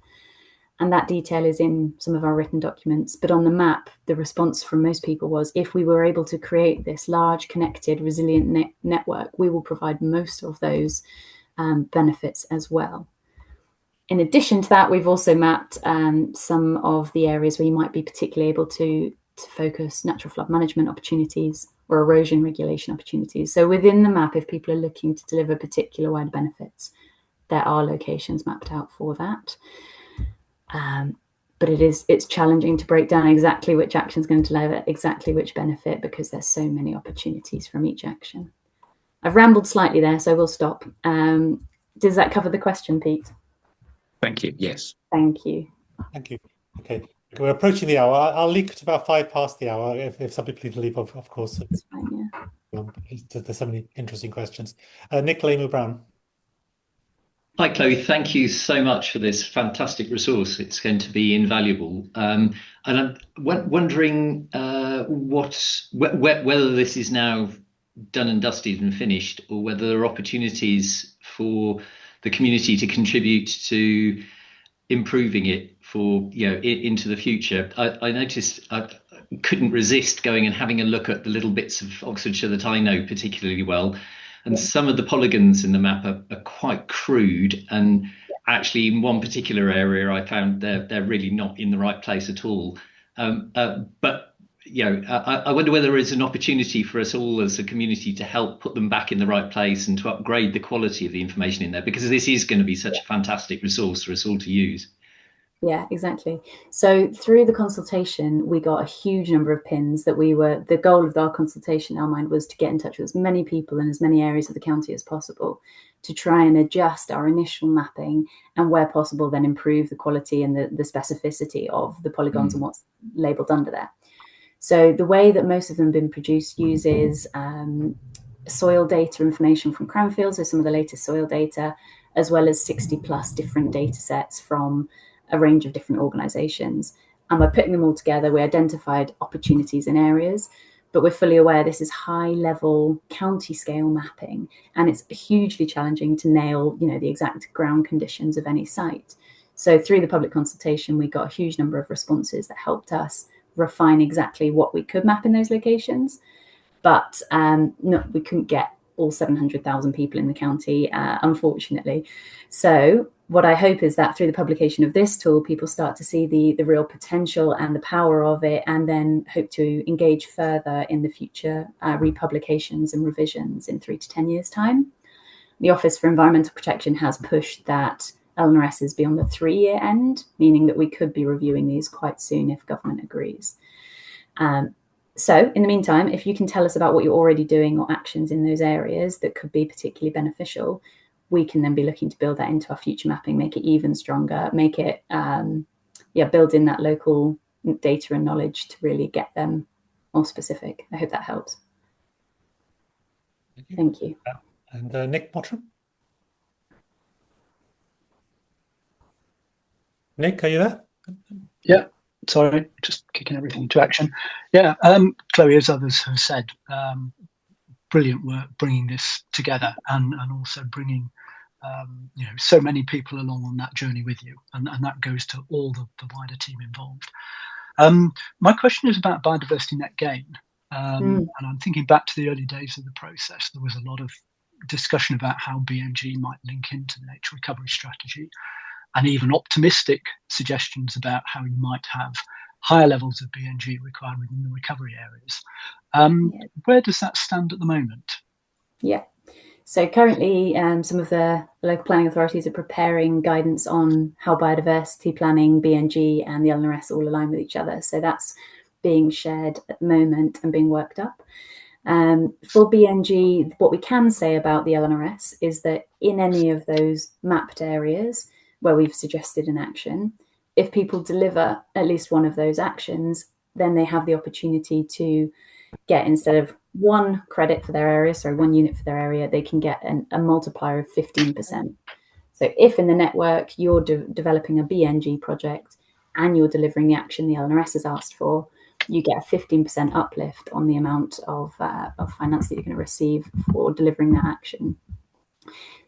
And that detail is in some of our written documents. But on the map, the response from most people was, if we were able to create this large, connected, resilient network, we will provide most of those benefits as well. In addition to that, we've also mapped some of the areas where you might be particularly able to focus natural flood management opportunities or erosion regulation opportunities. So within the map, if people are looking to deliver particular wider benefits, there are locations mapped out for that. But it's challenging to break down exactly which action is going to deliver exactly which benefit, because there's so many opportunities from each action. I've rambled slightly there, so we'll stop. Does that cover the question, Pete? Thank you. Yes. Thank you. Thank you. Okay, we're approaching the hour. I'll leak it about 5 past the hour if some people need to leave, of course. That's fine, yeah. There's so many interesting questions. Nick Lamu-Brown. Hi, Chloe. Thank you so much for this fantastic resource. It's going to be invaluable. And I'm wondering whether this is now done and dusted and finished, or whether there are opportunities for the community to contribute to improving it for, into the future. I noticed I couldn't resist going and having a look at the little bits of Oxfordshire that I know particularly well. And some of the polygons in the map are quite crude, and actually in one particular area I found they're really not in the right place at all. But I wonder whether there is an opportunity for us all as a community to help put them back in the right place and to upgrade the quality of the information in there, because this is going to be such a fantastic resource for us all to use. Yeah, exactly. So through the consultation, we got a huge number of pins that the goal of our consultation, in our mind, was to get in touch with as many people in as many areas of the county as possible to try and adjust our initial mapping, and where possible then improve the quality and the specificity of the polygons and what's labelled under there. So the way that most of them have been produced uses soil data information from Cranfield, so some of the latest soil data, as well as 60 plus different data sets from a range of different organisations. And by putting them all together, we identified opportunities in areas, but we're fully aware this is high level county scale mapping, and it's hugely challenging to nail, the exact ground conditions of any site. So through the public consultation, we got a huge number of responses that helped us refine exactly what we could map in those locations. But no, we couldn't get all 700,000 people in the county, unfortunately. So what I hope is that through the publication of this tool, people start to see the real potential and the power of it, and then hope to engage further in the future republications and revisions in 3 to 10 years' time. The Office for Environmental Protection has pushed that LNRS be on the 3-year end, meaning that we could be reviewing these quite soon if government agrees. So in the meantime, if you can tell us about what you're already doing or actions in those areas that could be particularly beneficial, we can then be looking to build that into our future mapping, make it even stronger, make it, build in that local data and knowledge to really get them more specific. I hope that helps. Thank you. And Nick Mottram? Nick, are you there? Yeah, sorry, just kicking everything into action. Yeah, Chloe, as others have said, brilliant work bringing this together and also bringing so many people along on that journey with you, and that goes to all the wider team involved. My question is about biodiversity net gain, and I'm thinking back to the early days of the process. There was a lot of discussion about how BNG might link into the nature recovery strategy, and even optimistic suggestions about how you might have higher levels of BNG required within the recovery areas. Where does that stand at the moment? Yeah. So currently, some of the local planning authorities are preparing guidance on how biodiversity planning, BNG and the LNRS all align with each other. So that's being shared at the moment and being worked up. For BNG, what we can say about the LNRS is that in any of those mapped areas where we've suggested an action, if people deliver at least one of those actions, then they have the opportunity to get, instead of 1 credit for their area, so 1 unit for their area, they can get a multiplier of 15%. So if in the network you're developing a BNG project and you're delivering the action the LNRS has asked for, you get a 15% uplift on the amount of finance that you're going to receive for delivering that action.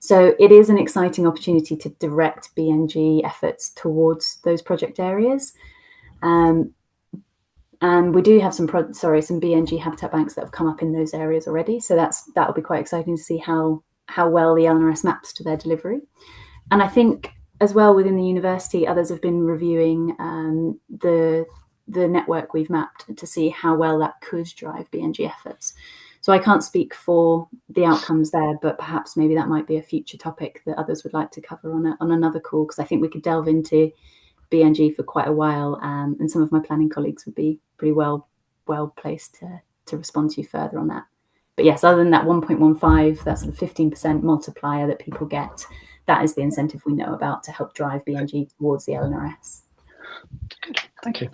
So it is an exciting opportunity to direct BNG efforts towards those project areas. And we do have some BNG habitat banks that have come up in those areas already. So that'll be quite exciting to see how well the LNRS maps to their delivery. And I think as well within the university, others have been reviewing the network we've mapped to see how well that could drive BNG efforts. So I can't speak for the outcomes there, but perhaps maybe that might be a future topic that others would like to cover on another call, because I think we could delve into BNG for quite a while, and some of my planning colleagues would be pretty well placed to respond to you further on that. But yes, other than that 1.15, that sort of 15% multiplier that people get, that is the incentive we know about to help drive BNG towards the LNRS. Good, thank you.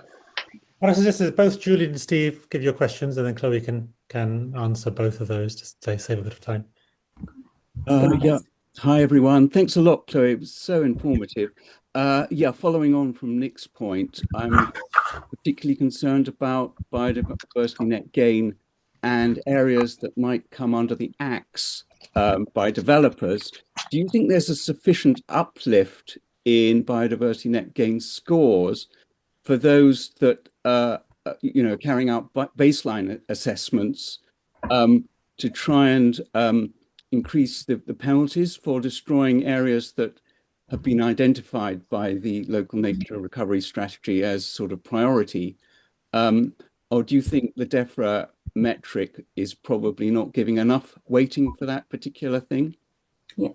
What I suggest is both Julian and Steve give your questions, and then Chloe can answer both of those to save a bit of time. Yeah. Hi, everyone. Thanks a lot, Chloe. It was so informative. Following on from Nick's point, I'm particularly concerned about biodiversity net gain and areas that might come under the axe by developers. Do you think there's a sufficient uplift in biodiversity net gain scores for those that carrying out baseline assessments to try and increase the penalties for destroying areas that have been identified by the local nature recovery strategy as sort of priority? Or do you think the DEFRA metric is probably not giving enough weighting for that particular thing? Yeah.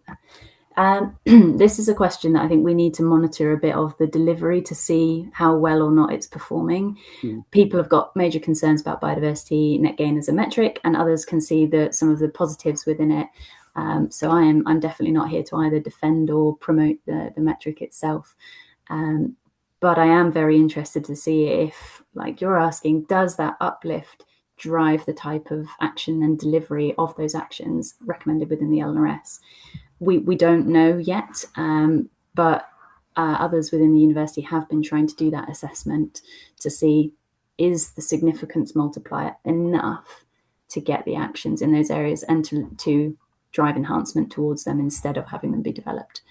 This is a question that I think we need to monitor a bit of the delivery to see how well or not it's performing. People have got major concerns about biodiversity net gain as a metric, and others can see some of the positives within it. So I'm definitely not here to either defend or promote the metric itself. But I am very interested to see if, like you're asking, does that uplift drive the type of action and delivery of those actions recommended within the LNRS? We don't know yet, but others within the university have been trying to do that assessment to see, is the significance multiplier enough to get the actions in those areas and to drive enhancement towards them instead of having them be developed.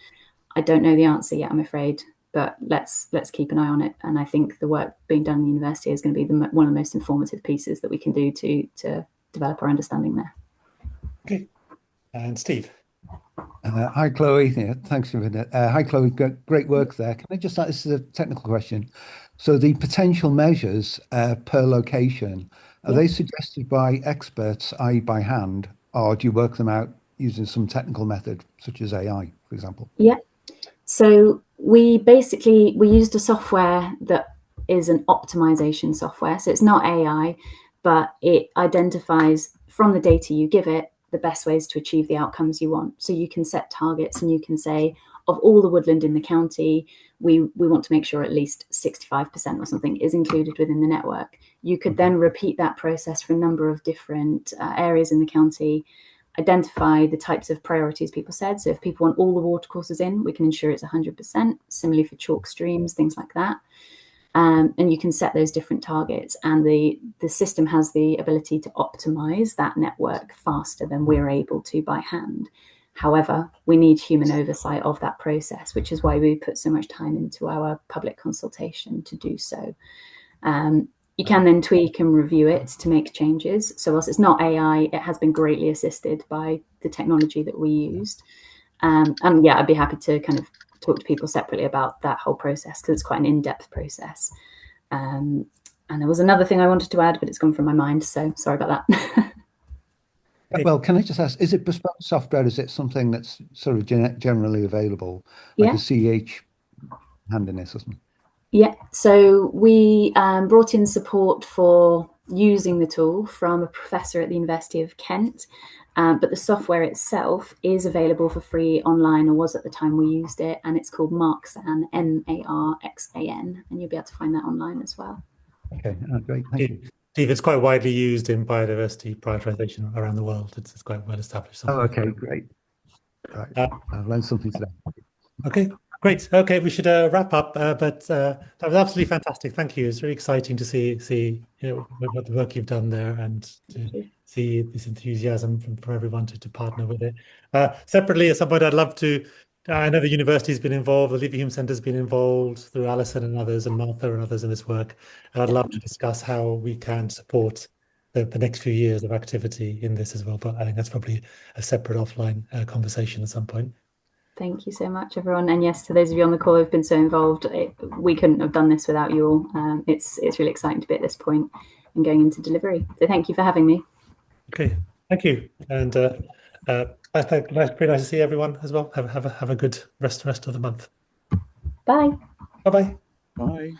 I don't know the answer yet, I'm afraid, but let's keep an eye on it. And I think the work being done in the university is going to be one of the most informative pieces that we can do to develop our understanding there. Okay, and Steve. Hi, Chloe. Yeah, thanks for that. Hi, Chloe. Great work there. Can I just start? This is a technical question. So the potential measures per location, are they suggested by experts, i.e. by hand, or do you work them out using some technical method, such as AI, for example? Yeah. So we used a software that is an optimization software. So it's not AI, but it identifies from the data you give it the best ways to achieve the outcomes you want. So you can set targets and you can say, of all the woodland in the county, we want to make sure at least 65% or something is included within the network. You could then repeat that process for a number of different areas in the county identify the types of priorities people said. So if people want all the watercourses in, we can ensure it's 100%. Similarly for chalk streams, things like that. And you can set those different targets, and the system has the ability to optimize that network faster than we're able to by hand. However, we need human oversight of that process, which is why we put so much time into our public consultation to do so. You can then tweak and review it to make changes. So whilst it's not AI, it has been greatly assisted by the technology that we used. And yeah, I'd be happy to kind of talk to people separately about that whole process, because it's quite an in-depth process. And there was another thing I wanted to add, but it's gone from my mind, so sorry about that. Well, can I just ask, is it bespoke software? Is it something that's sort of generally available, like a CH handiness or something? Yeah, so we brought in support for using the tool from a professor at the University of Kent, but the software itself is available for free online, or was at the time we used it, and it's called Marxan, Marxan, and you'll be able to find that online as well. Okay, great, thank you. Steve, it's quite widely used in biodiversity prioritization around the world. It's quite well established software. Oh, okay, great. Right. I've learned something today. Okay, great. Okay, we should wrap up, but that was absolutely fantastic. Thank you. It's really exciting to see what the work you've done there, and to see this enthusiasm from everyone to partner with it. Separately, at some point, I'd love to. I know the university's been involved, the Leverhulme Centre's been involved through Alison and others, and Martha and others in this work. And I'd love to discuss how we can support the next few years of activity in this as well. But I think that's probably a separate offline conversation at some point. Thank you so much, everyone. And yes, to those of you on the call who've been so involved, we couldn't have done this without you all. It's really exciting to be at this point and going into delivery. So thank you for having me. Okay, thank you. And pretty nice to see everyone as well. Have a good rest of the month. Bye. Bye-bye. Bye.